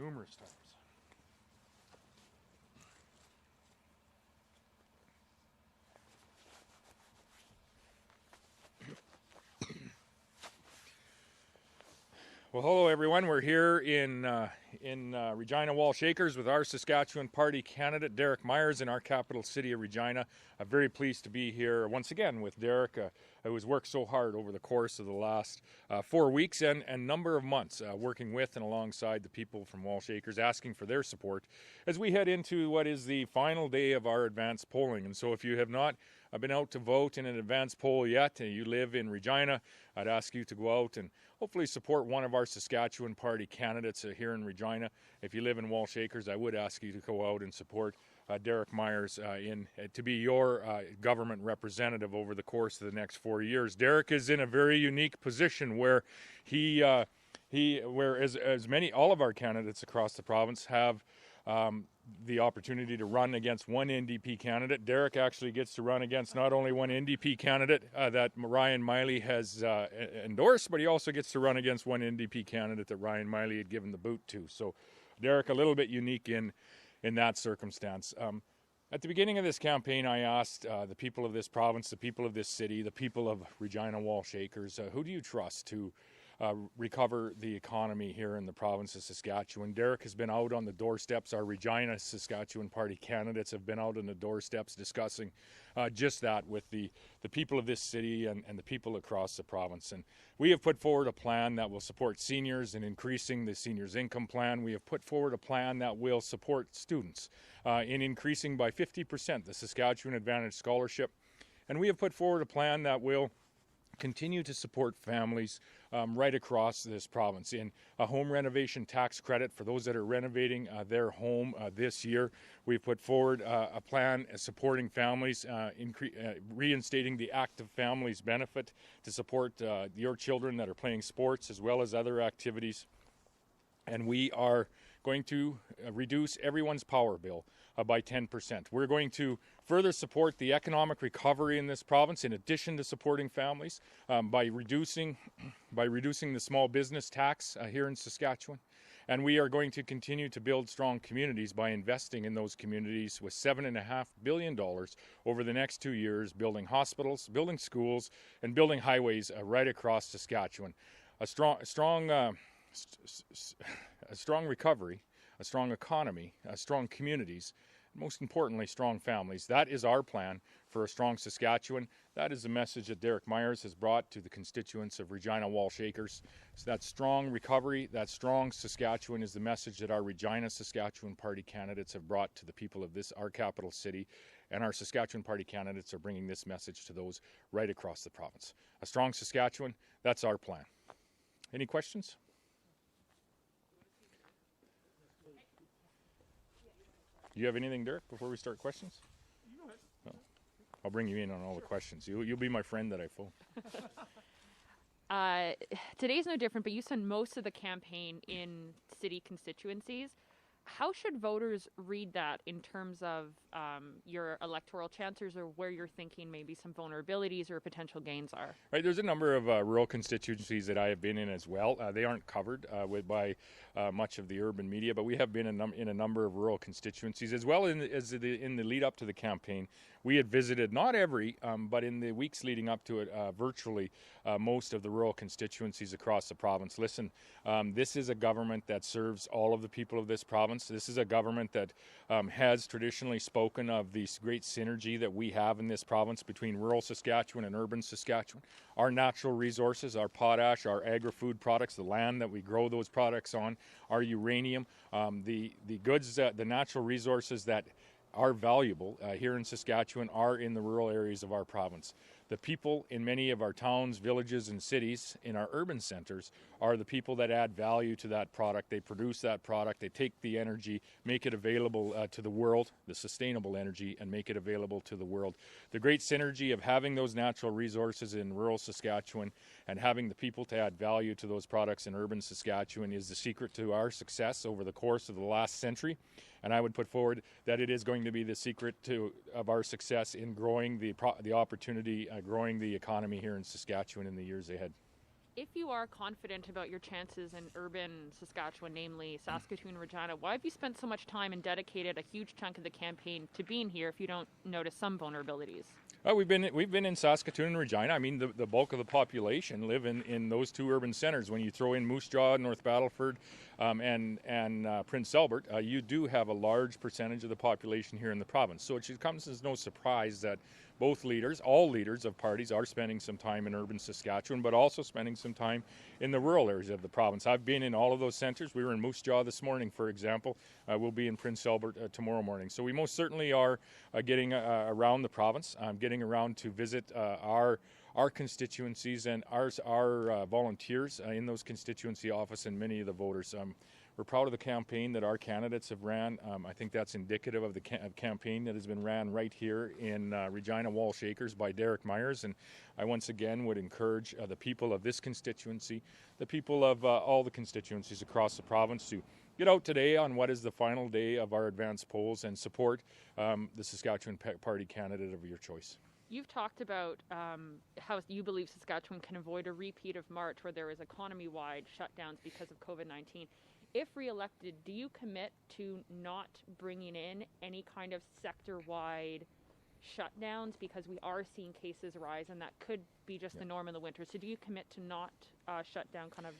numerous times. Well, hello everyone. We're here in Regina Walsh Acres with our Saskatchewan Party candidate, Derek Myers, in our capital city of Regina. I'm very pleased to be here once again with Derek, who has worked so hard over the course of the last 4 weeks and number of months, working with and alongside the people from Walsh Acres, asking for their support as we head into what is the final day of our advanced polling. And so if you have not been out to vote in an advanced poll yet, and you live in Regina, I'd ask you to go out and hopefully support one of our Saskatchewan Party candidates here in Regina. If you live in Walsh Acres, I would ask you to go out and support Derek Myers to be your government representative over the course of the next 4 years. Derek is in a very unique position where all of our candidates across the province have the opportunity to run against one NDP candidate. Derek actually gets to run against not only one NDP candidate that Ryan Miley has endorsed, but he also gets to run against one NDP candidate that Ryan Miley had given the boot to. So Derek, a little bit unique in that circumstance. At the beginning of this campaign, I asked the people of this province, the people of this city, the people of Regina Walsh Acres, who do you trust to recover the economy here in the province of Saskatchewan? Derek has been out on the doorsteps. Our Regina Saskatchewan Party candidates have been out on the doorsteps discussing just that with the people of this city and the people across the province. And we have put forward a plan that will support seniors in increasing the seniors' income plan. We have put forward a plan that will support students in increasing by 50% the Saskatchewan Advantage Scholarship. And we have put forward a plan that will continue to support families right across this province in a home renovation tax credit for those that are renovating their home this year. We've put forward a plan supporting families, reinstating the active families benefit to support your children that are playing sports as well as other activities. And we are going to reduce everyone's power bill by 10%. We're going to further support the economic recovery in this province in addition to supporting families by reducing the small business tax here in Saskatchewan. And we are going to continue to build strong communities by investing in those communities with $7.5 billion over the next 2 years, building hospitals, building schools, and building highways right across Saskatchewan. A strong recovery, a strong economy, strong communities, and most importantly, strong families. That is our plan for a strong Saskatchewan. That is the message that Derek Myers has brought to the constituents of Regina Walsh Acres. So that strong recovery, that strong Saskatchewan is the message that our Regina Saskatchewan Party candidates have brought to the people of our capital city. And our Saskatchewan Party candidates are bringing this message to those right across the province. A strong Saskatchewan, that's our plan. Any questions? Do you have anything, Derek, before we start questions? No. I'll bring you in on all the questions. You'll be my friend that I phone. Today's no different, but you spend most of the campaign in city constituencies. How should voters read that in terms of your electoral chances or where you're thinking maybe some vulnerabilities or potential gains are? Right, there's a number of rural constituencies that I have been in as well. They aren't covered by much of the urban media, but we have been in a number of rural constituencies as well. In the lead up to the campaign, we had visited not every, but in the weeks leading up to it, virtually most of the rural constituencies across the province. Listen, this is a government that serves all of the people of this province. This is a government that has traditionally spoken of the great synergy that we have in this province between rural Saskatchewan and urban Saskatchewan. Our natural resources, our potash, our agri-food products, the land that we grow those products on, our uranium, the goods, the natural resources that are valuable here in Saskatchewan are in the rural areas of our province. The people in many of our towns, villages, and cities in our urban centers are the people that add value to that product. They produce that product, they take the energy, make it available to the world, the sustainable energy, and make it available to the world. The great synergy of having those natural resources in rural Saskatchewan and having the people to add value to those products in urban Saskatchewan is the secret to our success over the course of the last century. And I would put forward that it is going to be the secret of our success in growing the opportunity, growing the economy here in Saskatchewan in the years ahead. If you are confident about your chances in urban Saskatchewan, namely Saskatoon, Regina, why have you spent so much time and dedicated a huge chunk of the campaign to being here if you don't notice some vulnerabilities? We've been in Saskatoon and Regina. I mean, the bulk of the population live in those two urban centers. When you throw in Moose Jaw, North Battleford, and Prince Albert, you do have a large percentage of the population here in the province. So it comes as no surprise that both leaders, all leaders of parties, are spending some time in urban Saskatchewan, but also spending some time in the rural areas of the province. I've been in all of those centers. We were in Moose Jaw this morning, for example. We'll be in Prince Albert tomorrow morning. So we most certainly are getting around the province, getting around to visit our constituencies and our volunteers in those constituency offices and many of the voters. We're proud of the campaign that our candidates have ran. I think that's indicative of the campaign that has been ran right here in Regina Walsh Acres by Derek Myers. And I once again would encourage the people of this constituency, the people of all the constituencies across the province to get out today on what is the final day of our advance polls and support the Saskatchewan Party candidate of your choice. You've talked about how you believe Saskatchewan can avoid a repeat of March where there is economy-wide shutdowns because of COVID-19. If re-elected, do you commit to not bringing in any kind of sector-wide shutdowns, because we are seeing cases rise and that could be just the norm in the winter? So do you commit to not shut down kind of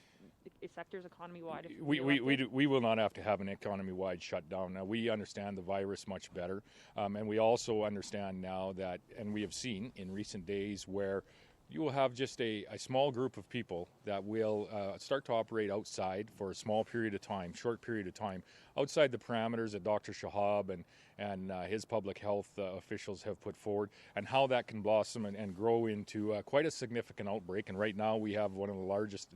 sectors economy-wide? We will not have to have an economy-wide shutdown. Now, we understand the virus much better, and we also understand now that, and we have seen in recent days where you will have just a small group of people that will start to operate outside for a small period of time, short period of time, outside the parameters that Dr. Shahab and his public health officials have put forward, and how that can blossom and grow into quite a significant outbreak. And right now we have one of the largest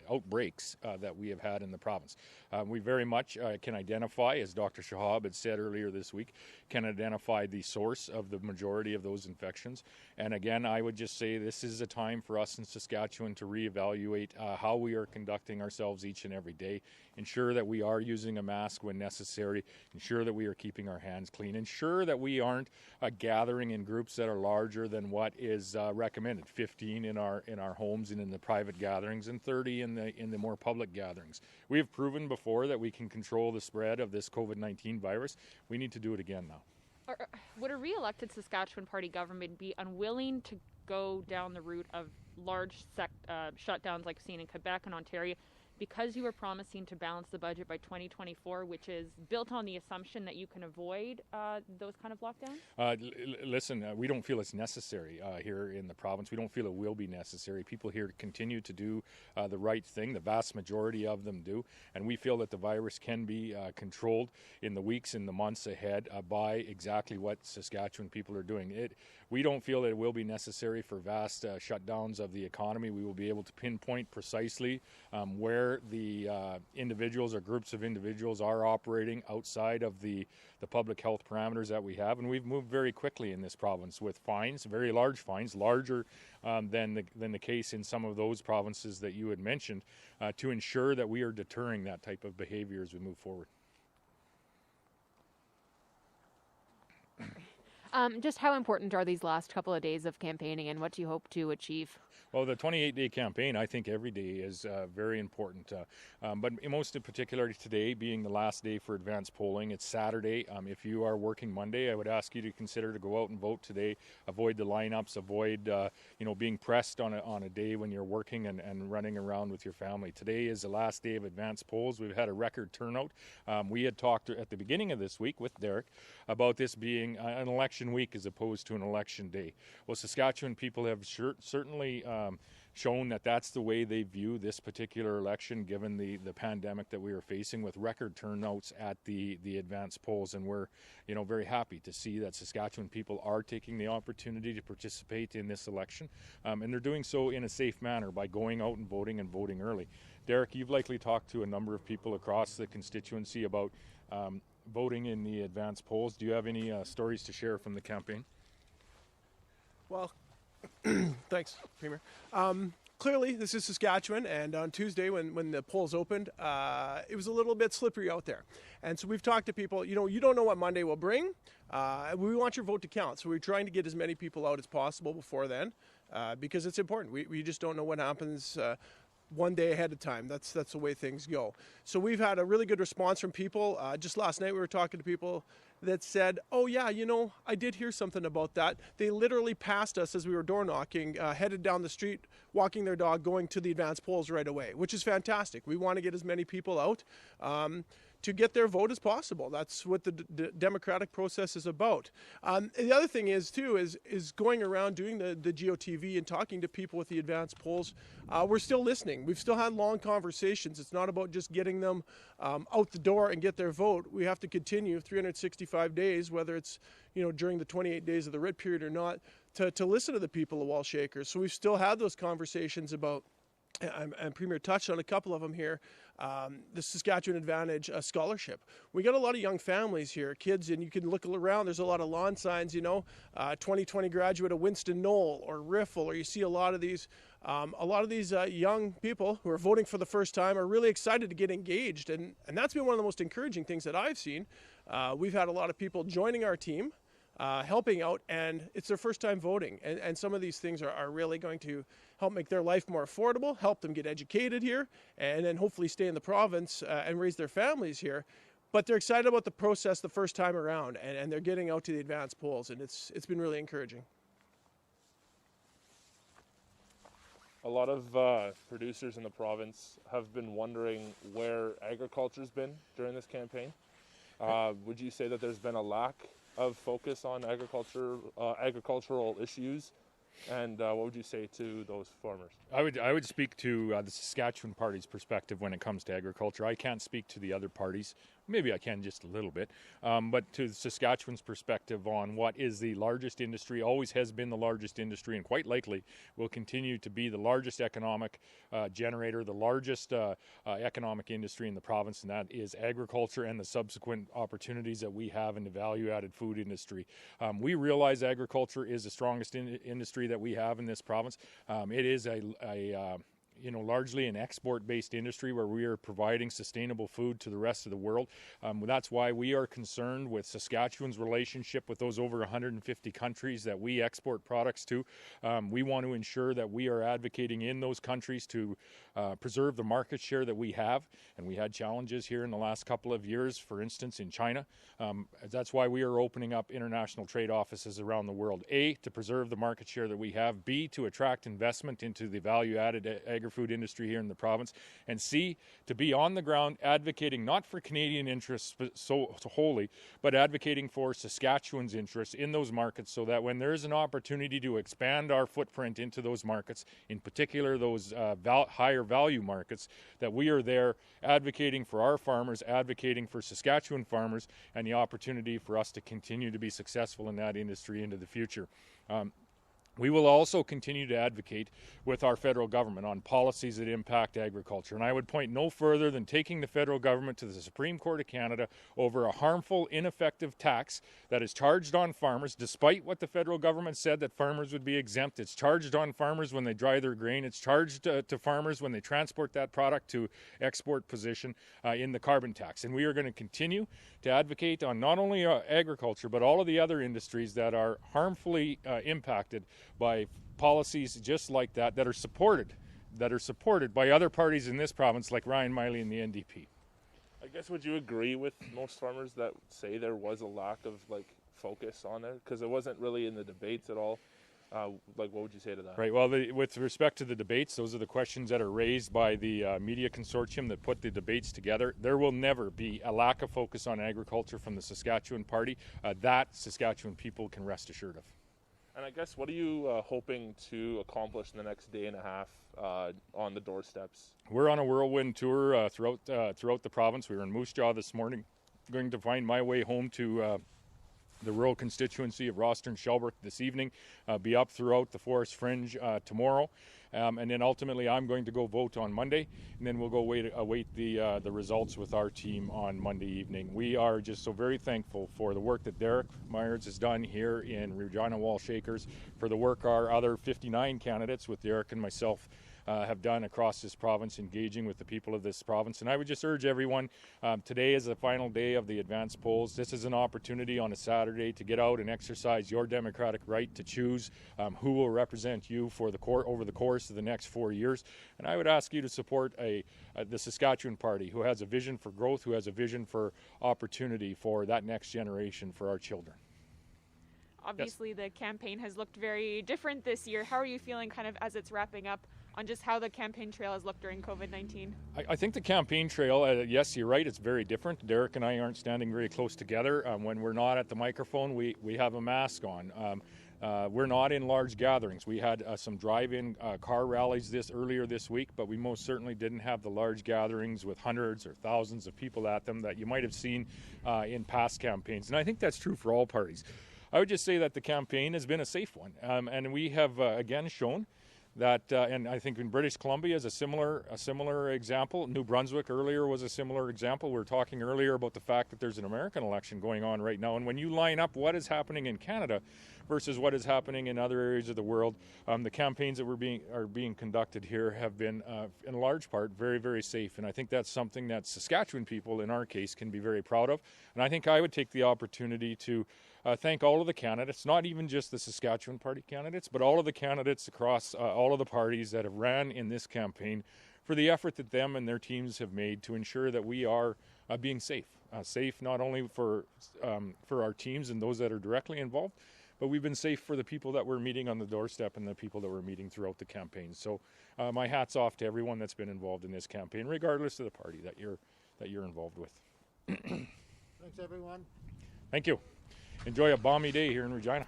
outbreaks that we have had in the province. We very much can identify, as Dr. Shahab had said earlier this week, can identify the source of the majority of those infections. And again, I would just say this is a time for us in Saskatchewan to reevaluate how we are conducting ourselves each and every day, ensure that we are using a mask when necessary, ensure that we are keeping our hands clean, ensure that we aren't gathering in groups that are larger than what is recommended, 15 in our homes and in the private gatherings, and 30 in the more public gatherings. We have proven before that we can control the spread of this COVID-19 virus. We need to do it again now. Would a re-elected Saskatchewan Party government be unwilling to go down the route of large shutdowns like we've seen in Quebec and Ontario, because you were promising to balance the budget by 2024, which is built on the assumption that you can avoid those kind of lockdowns? Listen, we don't feel it's necessary here in the province. We don't feel it will be necessary. People here continue to do the right thing. The vast majority of them do. And we feel that the virus can be controlled in the weeks and the months ahead by exactly what Saskatchewan people are doing. We don't feel that it will be necessary for vast shutdowns of the economy. We will be able to pinpoint precisely where the individuals or groups of individuals are operating outside of the public health parameters that we have. And we've moved very quickly in this province with fines, very large fines, larger than the case in some of those provinces that you had mentioned, to ensure that we are deterring that type of behavior as we move forward. Just how important are these last couple of days of campaigning, and what do you hope to achieve? Well, the 28-day campaign, I think every day is very important. But most in particular today being the last day for advance polling. It's Saturday. If you are working Monday, I would ask you to consider to go out and vote today. Avoid the lineups. Avoid being pressed on a day when you're working and running around with your family. Today is the last day of advance polls. We've had a record turnout. We had talked at the beginning of this week with Derek about this being an election week as opposed to an election day. Well, Saskatchewan people have certainly shown that that's the way they view this particular election, given the pandemic that we are facing, with record turnouts at the advance polls. And we're very happy to see that Saskatchewan people are taking the opportunity to participate in this election, and they're doing so in a safe manner by going out and voting early. Derek, you've likely talked to a number of people across the constituency about voting in the advance polls. Do you have any stories to share from the campaign? Well, thanks, Premier. Clearly, this is Saskatchewan, and on Tuesday when the polls opened, it was a little bit slippery out there. And so we've talked to people, you don't know what Monday will bring. We want your vote to count, so we're trying to get as many people out as possible before then. because it's important. We just don't know what happens one day ahead of time. That's the way things go. So we've had a really good response from people. Just last night we were talking to people that said, oh yeah, I did hear something about that. They literally passed us as we were door knocking, headed down the street, walking their dog, going to the advanced polls right away, which is fantastic. We want to get as many people out to get their vote as possible. That's what the democratic process is about. And the other thing is going around doing the GOTV and talking to people with the advanced polls. We're still listening. We've still had long conversations. It's not about just getting them out the door and get their vote. We have to continue 365 days, whether it's during the 28 days of the writ period or not, to listen to the people of Wall Shakers. So we've still had those conversations about, and Premier touched on a couple of them here, the Saskatchewan Advantage scholarship. We got a lot of young families here, kids, and you can look around. There's a lot of lawn signs, 2020 graduate of Winston Knoll or Riffle, or you see a lot of these young people who are voting for the first time are really excited to get engaged, and that's been one of the most encouraging things that I've seen. We've had a lot of people joining our team, helping out, and it's their first time voting. And some of these things are really going to help make their life more affordable, help them get educated here, and then hopefully stay in the province and raise their families here. But they're excited about the process the first time around, and they're getting out to the advanced polls, and it's been really encouraging. A lot of producers in the province have been wondering where agriculture's been during this campaign. Would you say that there's been a lack of focus on agricultural issues, and what would you say to those farmers? I would speak to the Saskatchewan Party's perspective when it comes to agriculture. I can't speak to the other parties. Maybe I can just a little bit, but to Saskatchewan's perspective on what is the largest industry, always has been the largest industry, and quite likely will continue to be the largest economic generator, the largest economic industry in the province, and that is agriculture and the subsequent opportunities that we have in the value-added food industry. We realize agriculture is the strongest industry that we have in this province. It is largely an export-based industry where we are providing sustainable food to the rest of the world. That's why we are concerned with Saskatchewan's relationship with those over 150 countries that we export products to. We want to ensure that we are advocating in those countries to preserve the market share that we have, and we had challenges here in the last couple of years, for instance, in China. That's why we are opening up international trade offices around the world. A, to preserve the market share that we have. B, to attract investment into the value-added agri-food industry here in the province. And C, to be on the ground advocating not for Canadian interests so wholly, but advocating for Saskatchewan's interests in those markets, so that when there is an opportunity to expand our footprint into those markets, in particular those higher value markets, that we are there advocating for our farmers, advocating for Saskatchewan farmers, and the opportunity for us to continue to be successful in that industry into the future. We will also continue to advocate with our federal government on policies that impact agriculture. And I would point no further than taking the federal government to the Supreme Court of Canada over a harmful, ineffective tax that is charged on farmers, despite what the federal government said that farmers would be exempt. It's charged on farmers when they dry their grain. It's charged to farmers when they transport that product to export position in the carbon tax. And we are going to continue to advocate on not only agriculture, but all of the other industries that are harmfully impacted by policies just like that are supported by other parties in this province, like Ryan Miley and the NDP. I guess, would you agree with most farmers that say there was a lack of focus on it, because it wasn't really in the debates at all? What would you say to that? Right. Well, with respect to the debates, those are the questions that are raised by the media consortium that put the debates together. There will never be a lack of focus on agriculture from the Saskatchewan Party. That Saskatchewan people can rest assured of. And I guess, what are you hoping to accomplish in the next day and a half on the doorsteps? We're on a whirlwind tour throughout the province. We were in Moose Jaw this morning, going to find my way home to the rural constituency of Rostern-Shelburne this evening, be up throughout the Forest Fringe tomorrow, and then ultimately I'm going to go vote on Monday, and then we'll go await the results with our team on Monday evening. We are just so very thankful for the work that Derek Myers has done here in Regina Wall Shakers, for the work our other 59 candidates with Derek and myself have done across this province, engaging with the people of this province. And I would just urge everyone, today is the final day of the advanced polls. This is an opportunity on a Saturday to get out and exercise your democratic right to choose who will represent you for over the course of the next 4 years. And I would ask you to support the Saskatchewan Party, who has a vision for growth, who has a vision for opportunity for that next generation, for our children. Obviously, the campaign has looked very different this year. How are you feeling kind of as it's wrapping up on just how the campaign trail has looked during COVID-19? I think the campaign trail, yes, you're right, it's very different. Derek and I aren't standing very close together. When we're not at the microphone, we have a mask on. We're not in large gatherings. We had some drive-in car rallies earlier this week, but we most certainly didn't have the large gatherings with hundreds or thousands of people at them that you might have seen in past campaigns. And I think that's true for all parties. I would just say that the campaign has been a safe one, and we have again shown that, and I think in British Columbia is a similar example. New Brunswick earlier was a similar example. We were talking earlier about the fact that there's an American election going on right now, and when you line up what is happening in Canada versus what is happening in other areas of the world, the campaigns that are being conducted here have been, in large part, very, very safe. And I think that's something that Saskatchewan people, in our case, can be very proud of. And I think I would take the opportunity to thank all of the candidates, not even just the Saskatchewan Party candidates, but all of the candidates across all of the parties that have ran in this campaign for the effort that them and their teams have made to ensure that we are being safe. Safe not only for our teams and those that are directly involved, but we've been safe for the people that we're meeting on the doorstep and the people that we're meeting throughout the campaign. So my hat's off to everyone that's been involved in this campaign, regardless of the party that you're involved with. Thanks, everyone. Thank you. Enjoy a balmy day here in Regina.